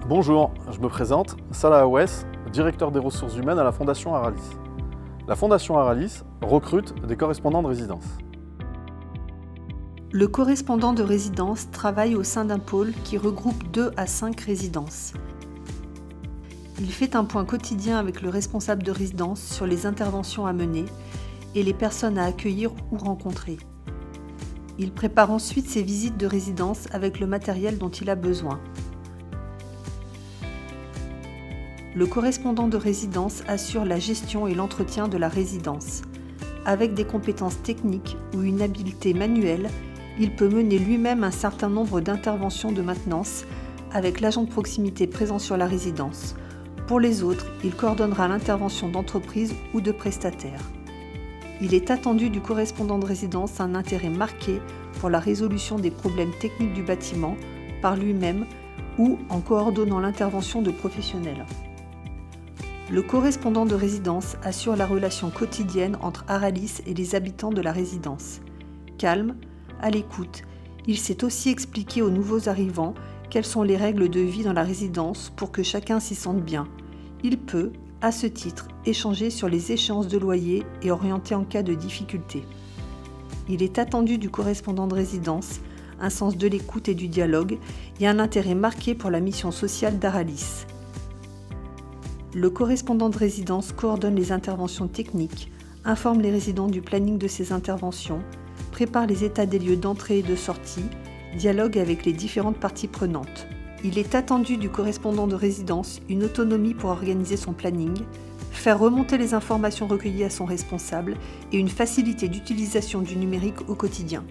Bonjour, je me présente, Salah Awes, directeur des ressources humaines à la Fondation Aralis. La Fondation Aralis recrute des correspondants de résidence. Le correspondant de résidence travaille au sein d'un pôle qui regroupe 2 à 5 résidences. Il fait un point quotidien avec le responsable de résidence sur les interventions à mener et les personnes à accueillir ou rencontrer. Il prépare ensuite ses visites de résidence avec le matériel dont il a besoin. Le correspondant de résidence assure la gestion et l'entretien de la résidence. Avec des compétences techniques ou une habileté manuelle, il peut mener lui-même un certain nombre d'interventions de maintenance avec l'agent de proximité présent sur la résidence. Pour les autres, il coordonnera l'intervention d'entreprise ou de prestataires. Il est attendu du correspondant de résidence un intérêt marqué pour la résolution des problèmes techniques du bâtiment par lui-même ou en coordonnant l'intervention de professionnels. Le correspondant de résidence assure la relation quotidienne entre Aralis et les habitants de la résidence. Calme, à l'écoute, il sait aussi expliquer aux nouveaux arrivants quelles sont les règles de vie dans la résidence pour que chacun s'y sente bien. Il peut, à ce titre, échanger sur les échéances de loyer et orienter en cas de difficulté. Il est attendu du correspondant de résidence un sens de l'écoute et du dialogue et un intérêt marqué pour la mission sociale d'Aralis. Le correspondant de résidence coordonne les interventions techniques, informe les résidents du planning de ces interventions, prépare les états des lieux d'entrée et de sortie, dialogue avec les différentes parties prenantes. Il est attendu du correspondant de résidence une autonomie pour organiser son planning, faire remonter les informations recueillies à son responsable et une facilité d'utilisation du numérique au quotidien.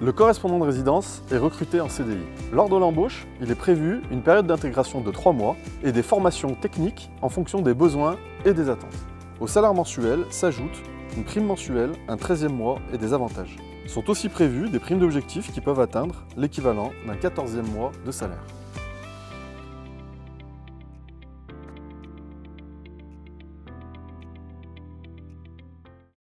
Le correspondant de résidence est recruté en CDI. Lors de l'embauche, il est prévu une période d'intégration de 3 mois et des formations techniques en fonction des besoins et des attentes. Au salaire mensuel s'ajoutent une prime mensuelle, un 13e mois et des avantages. Sont aussi prévues des primes d'objectifs qui peuvent atteindre l'équivalent d'un 14e mois de salaire.